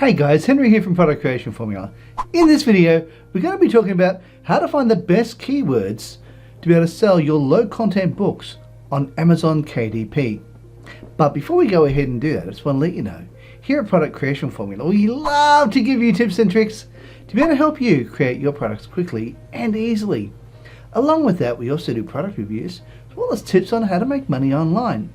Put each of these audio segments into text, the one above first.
Hey guys, Henry here from Product Creation Formula. In this video, we're going to be talking about how to find the best keywords to be able to sell your low content books on Amazon KDP. But before we go ahead and do that, I just want to let you know, here at Product Creation Formula, we love to give you tips and tricks to be able to help you create your products quickly and easily. Along with that, we also do product reviews, as well as tips on how to make money online.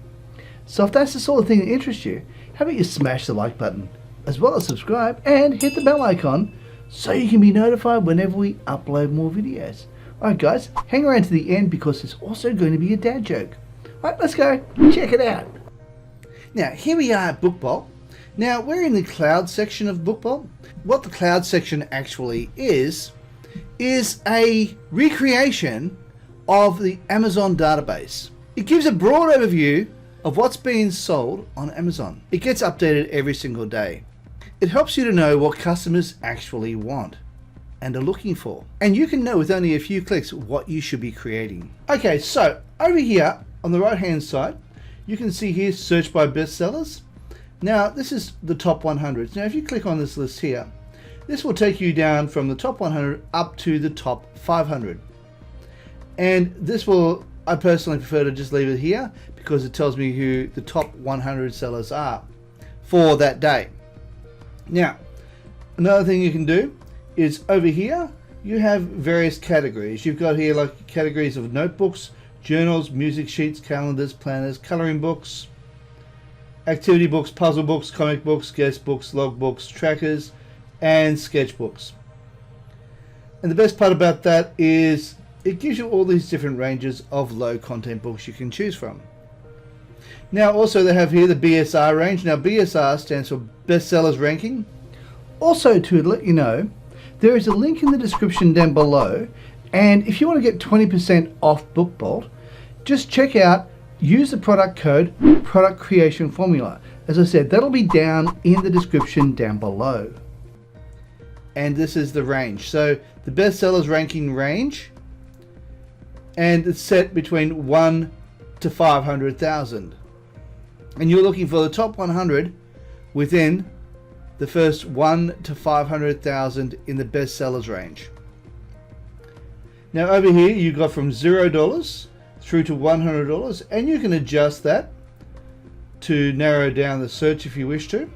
So if that's the sort of thing that interests you, how about you smash the like button, as well as subscribe and hit the bell icon so you can be notified whenever we upload more videos. Alright guys, hang around to the end because there's also going to be a dad joke. Alright, let's go check it out. Now here we are at BookBolt. Now we're in the cloud section of BookBolt. What the cloud section actually is a recreation of the Amazon database. It gives a broad overview of what's being sold on Amazon. It gets updated every single day. It helps you to know what customers actually want and are looking for. And you can know with only a few clicks what you should be creating. Okay, so over here on the right hand side, you can see here search by bestsellers. Now this is the top 100. Now if you click on this list here, this will take you down from the top 100 up to the top 500. And this will, I personally prefer to just leave it here because it tells me who the top 100 sellers are for that day. Now, another thing you can do is over here, you have various categories. You've got here like categories of notebooks, journals, music sheets, calendars, planners, coloring books, activity books, puzzle books, comic books, guest books, log books, trackers, and sketchbooks. And the best part about that is it gives you all these different ranges of low content books you can choose from. Now also they have here the BSR range. Now BSR stands for bestsellers ranking. Also to let you know, there is a link in the description down below, and if you want to get 20% off BookBolt, just check out, use the product code Product Creation Formula. As I said, that'll be down in the description down below. And this is the range. So the bestsellers ranking range, and it's set between 1 to 500,000. And you're looking for the top 100 within the first 1 to 500,000 in the bestsellers range. Now over here you've got from $0 through to $100, and you can adjust that to narrow down the search if you wish to.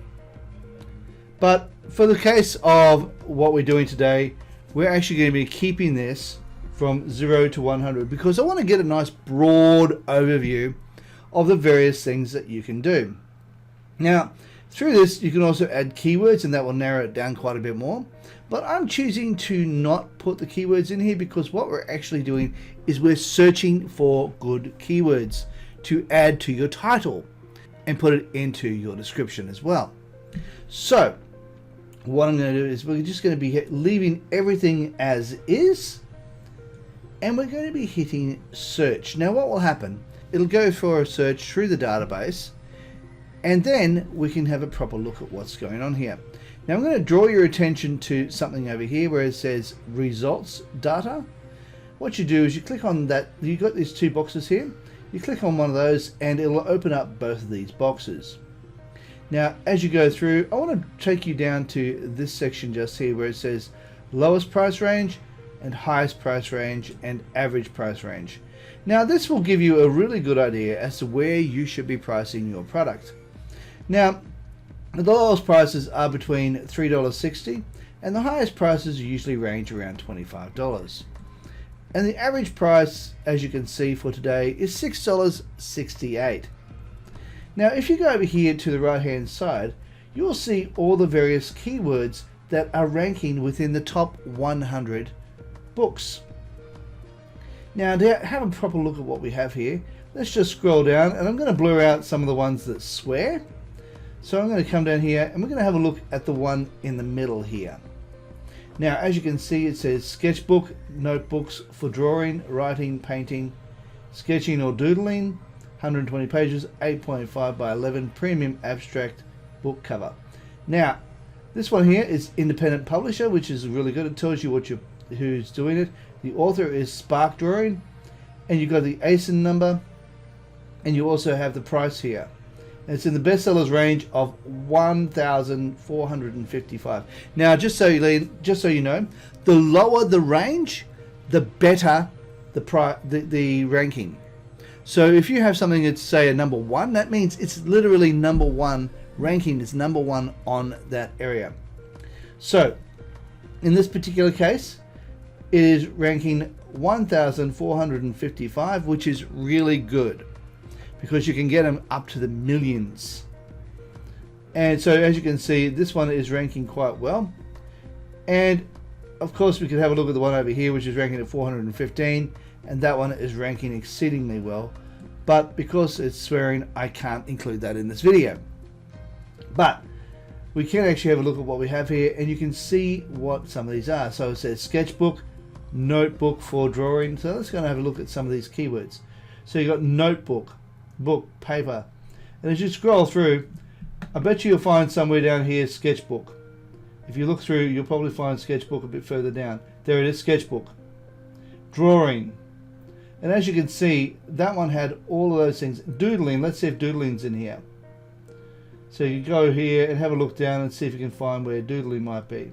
But for the case of what we're doing today, we're actually going to be keeping this from 0 to 100 because I want to get a nice broad overview of the various things that you can do. Now through this you can also add keywords, and that will narrow it down quite a bit more, but I'm choosing to not put the keywords in here because what we're actually doing is we're searching for good keywords to add to your title and put it into your description as well. So what I'm going to do is we're just going to be leaving everything as is, and we're going to be hitting search. Now what will happen, it'll go for a search through the database, and then we can have a proper look at what's going on here. Now I'm going to draw your attention to something over here where it says results data. What you do is you click on that, you've got these two boxes here, you click on one of those and it'll open up both of these boxes. Now as you go through, I want to take you down to this section just here where it says lowest price range and highest price range and average price range. Now this will give you a really good idea as to where you should be pricing your product. Now the lowest prices are between $3.60 and the highest prices usually range around $25. And the average price, as you can see for today, is $6.68. Now if you go over here to the right hand side, you'll see all the various keywords that are ranking within the top 100 books. Now to have a proper look at what we have here, let's just scroll down, and I'm going to blur out some of the ones that swear. So I'm going to come down here and we're going to have a look at the one in the middle here. Now as you can see, it says sketchbook, notebooks for drawing, writing, painting, sketching or doodling, 120 pages, 8.5 by 11, premium abstract book cover. Now this one here is independent publisher, which is really good. It tells you who's doing it. The author is Spark Drawing, and you've got the ASIN number, and you also have the price here. And it's in the bestsellers range of 1,455. Now, just so you know, the lower the range, the better the ranking. So if you have something that's, say, a number 1, that means it's literally number 1 ranking. It's number 1 on that area. So in this particular case, it is ranking 1,455, which is really good because you can get them up to the millions. And so as you can see, this one is ranking quite well. And of course, we could have a look at the one over here, which is ranking at 415, and that one is ranking exceedingly well. But because it's swearing, I can't include that in this video. But we can actually have a look at what we have here, and you can see what some of these are. So it says sketchbook, notebook for drawing. So let's go and have a look at some of these keywords. So you got notebook, book, paper, and as you scroll through, I bet you'll find somewhere down here sketchbook. If you look through, you'll probably find sketchbook a bit further down. There it is, sketchbook. Drawing. And as you can see, that one had all of those things. Doodling, let's see if doodling's in here. So you go here and have a look down and see if you can find where doodling might be.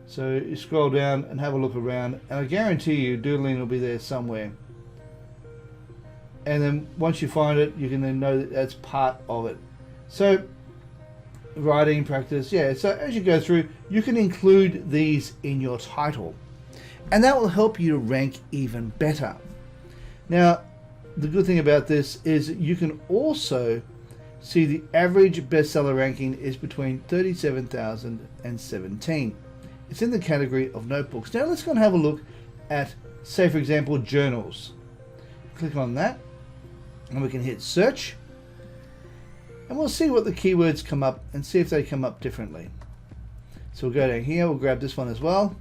So you scroll down and have a look around, and I guarantee you doodling will be there somewhere. And then once you find it, you can then know that that's part of it. So writing practice, yeah. So as you go through, you can include these in your title, and that will help you to rank even better. Now, the good thing about this is you can also see the average bestseller ranking is between 37,000 and 17. It's in the category of notebooks. Now let's go and have a look at, say for example, journals. Click on that, and we can hit search, and we'll see what the keywords come up and see if they come up differently. So we'll go down here, we'll grab this one as well.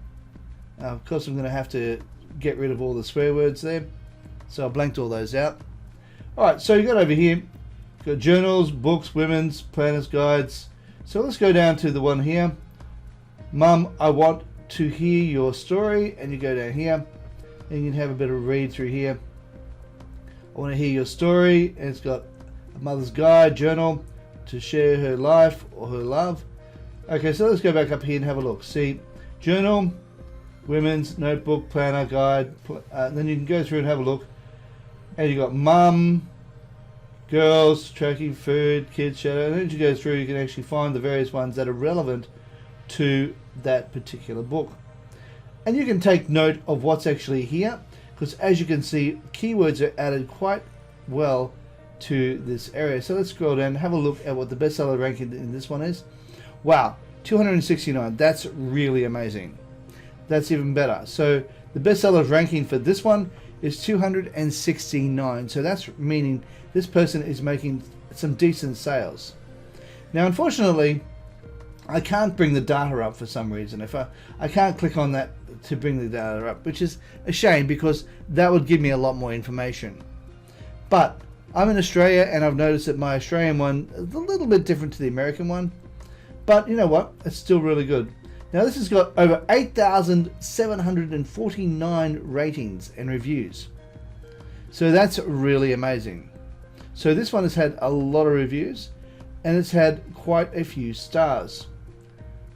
Of course I'm going to have to get rid of all the swear words there, so I blanked all those out. Alright, so you got over here, got journals, books, women's, planners, guides. So let's go down to the one here. Mum, I want to hear your story, and you go down here and you can have a bit of a read through here. I want to hear your story, and it's got a mother's guide, journal to share her life or her love. Okay, so let's go back up here and have a look. See, journal, women's, notebook, planner, guide. Then you can go through and have a look, and you got mum, girls, tracking, food, kids, shadow. And as you go through, you can actually find the various ones that are relevant to that particular book. And you can take note of what's actually here, because as you can see, keywords are added quite well to this area. So let's scroll down and have a look at what the bestseller ranking in this one is. Wow, 269. That's really amazing. That's even better. So the bestseller ranking for this one is 269. So that's meaning this person is making some decent sales. Now, unfortunately, I can't bring the data up for some reason. If I can't click on that to bring the data up, which is a shame because that would give me a lot more information. But I'm in Australia, and I've noticed that my Australian one is a little bit different to the American one. But you know what? It's still really good. Now this has got over 8,749 ratings and reviews. So that's really amazing. So this one has had a lot of reviews, and it's had quite a few stars,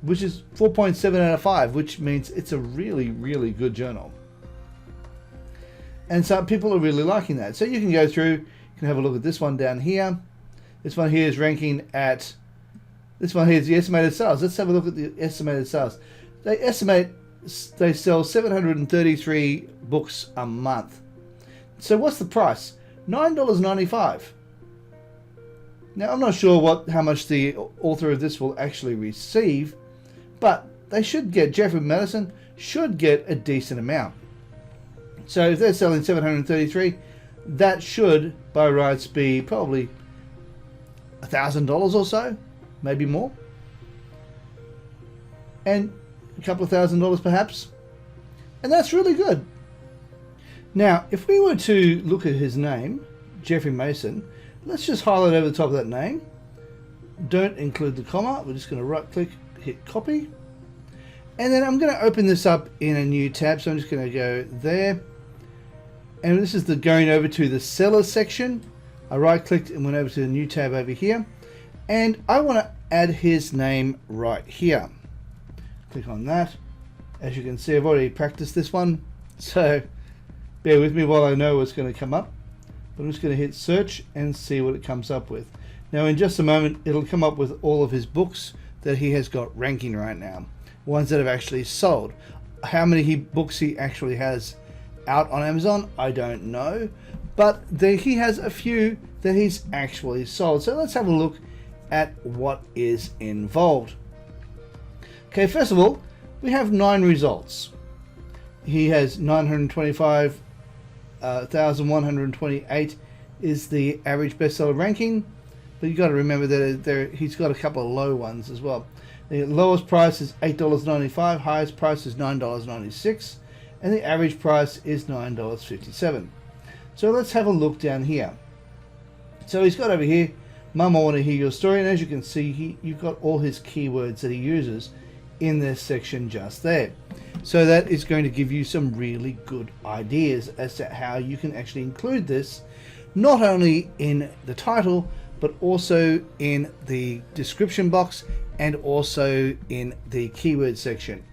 which is 4.7 out of 5, which means it's a really, really good journal. And so people are really liking that. So you can go through, you can have a look at this one down here. This one here is ranking at, this one here is the estimated sales. Let's have a look at the estimated sales. They estimate they sell 733 books a month. So what's the price? $9.95. Now I'm not sure how much the author of this will actually receive, but they should get, Jeffrey Madison should get a decent amount. So if they're selling 733, that should by rights be probably $1,000 or so, maybe more, and a couple of $1,000 perhaps, and that's really good. Now if we were to look at his name, Jeffrey Mason, let's just highlight over the top of that name, don't include the comma, we're just going to right click, hit copy, and then I'm going to open this up in a new tab. So I'm just going to go there, and this is the going over to the seller section. I right clicked and went over to the new tab over here, and I want to add his name right here. Click on that. As you can see, I've already practiced this one, so bear with me while I know what's going to come up. But I'm just going to hit search and see what it comes up with. Now in just a moment it'll come up with all of his books that he has got ranking right now, ones that have actually sold. How many books he actually has out on Amazon, I don't know, but he has a few that he's actually sold. So let's have a look at what is involved. Okay, first of all, we have 9 results. He has 925,128 is the average bestseller ranking, but you got to remember that he's got a couple of low ones as well. The lowest price is $8.95, highest price is $9.96, and the average price is $9.57. So let's have a look down here. So he's got over here, Mum, I want to hear your story, and as you can see, you've got all his keywords that he uses in this section just there. So that is going to give you some really good ideas as to how you can actually include this, not only in the title, but also in the description box and also in the keyword section.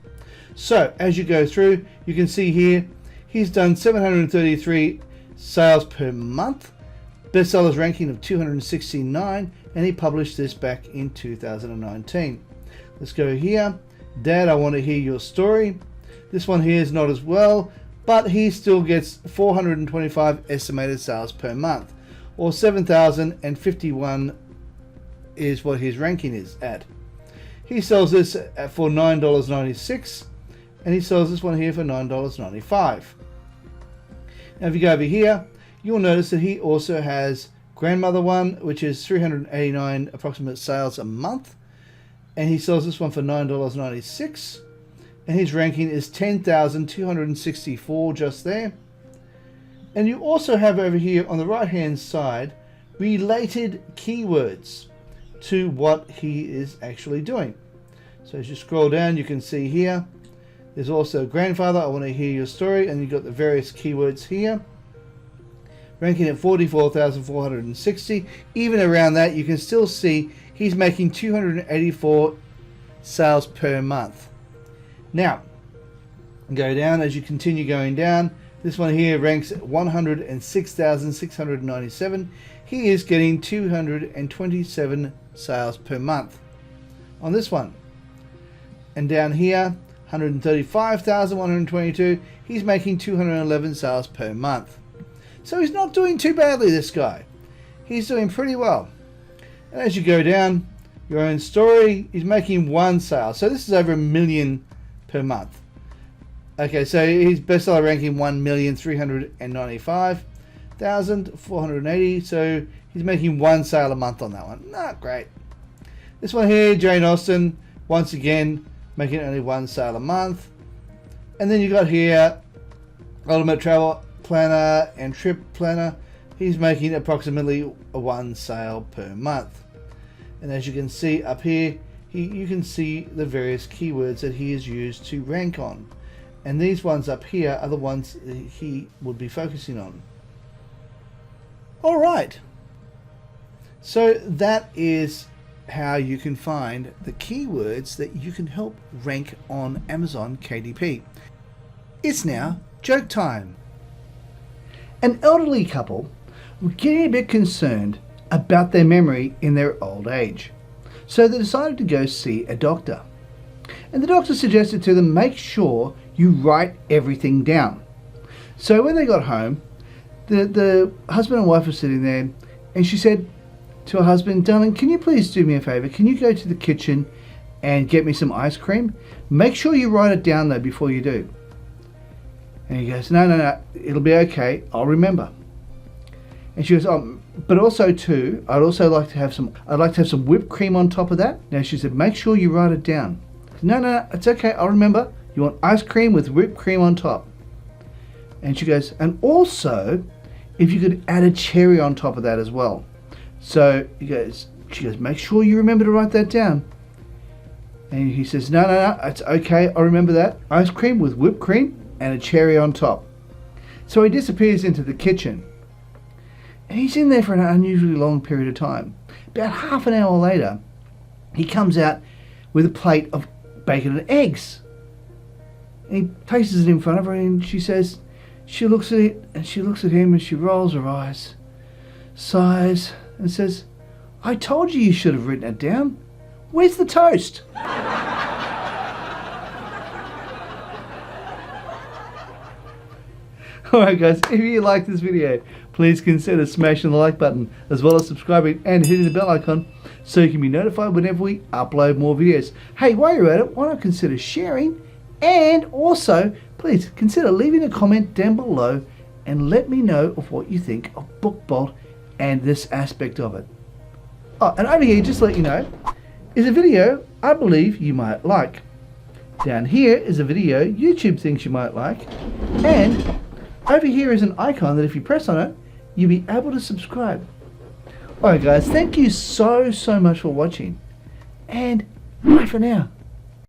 So as you go through, you can see here, he's done 733 sales per month, bestsellers ranking of 269, and he published this back in 2019. Let's go here. Dad, I want to hear your story. This one here is not as well, but he still gets 425 estimated sales per month, or 7,051 is what his ranking is at. He sells this for $9.96, and he sells this one here for $9.95. Now if you go over here, you'll notice that he also has grandmother one, which is 389 approximate sales a month, and he sells this one for $9.96, and his ranking is 10,264 just there. And you also have over here on the right hand side related keywords to what he is actually doing. So as you scroll down, you can see here there's also grandfather, I want to hear your story, and you've got the various keywords here, ranking at 44,460. Even around that, you can still see he's making 284 sales per month. Now, go down. As you continue going down, this one here ranks at 106,697. He is getting 227 sales per month on this one. And down here, 135,122. He's making 211 sales per month. So he's not doing too badly, this guy. He's doing pretty well. And as you go down, your own story, he's making 1 sale. So this is over 1 million per month. Okay, so his bestseller ranking 1,395,480. So he's making 1 sale a month on that one. Not great. This one here, Jane Austen, once again making only 1 sale a month. And then you got here Ultimate Travel Planner and Trip Planner. He's making approximately 1 sale per month. And as you can see up here, you can see the various keywords that he has used to rank on. And these ones up here are the ones he would be focusing on. Alright, so that is how you can find the keywords that you can help rank on Amazon KDP. It's now joke time. An elderly couple were getting a bit concerned about their memory in their old age, so they decided to go see a doctor. And the doctor suggested to them, make sure you write everything down. So when they got home, the husband and wife were sitting there, and she said to her husband, darling, can you please do me a favor? Can you go to the kitchen and get me some ice cream? Make sure you write it down though before you do. And he goes, no, it'll be okay, I'll remember. And she goes, oh, but also too, I'd like to have some whipped cream on top of that. Now she said, make sure you write it down. No, it's okay, I'll remember. You want ice cream with whipped cream on top. And she goes, and also, if you could add a cherry on top of that as well. So she goes, make sure you remember to write that down. And he says, no, it's okay, I'll remember that. Ice cream with whipped cream and a cherry on top. So he disappears into the kitchen. And he's in there for an unusually long period of time. About half an hour later, he comes out with a plate of bacon and eggs. And he places it in front of her, and she looks at it, and she looks at him, and she rolls her eyes, sighs, and says, "I told you should have written it down. Where's the toast?" Alright guys, if you like this video, please consider smashing the like button, as well as subscribing and hitting the bell icon so you can be notified whenever we upload more videos. Hey, while you're at it, why not consider sharing, and also please consider leaving a comment down below and let me know of what you think of BookBolt and this aspect of it. Oh, and over here, just to let you know, is a video I believe you might like. Down here is a video YouTube thinks you might like, and over here is an icon that if you press on it, you'll be able to subscribe. Alright guys, thank you so much for watching, and bye for now.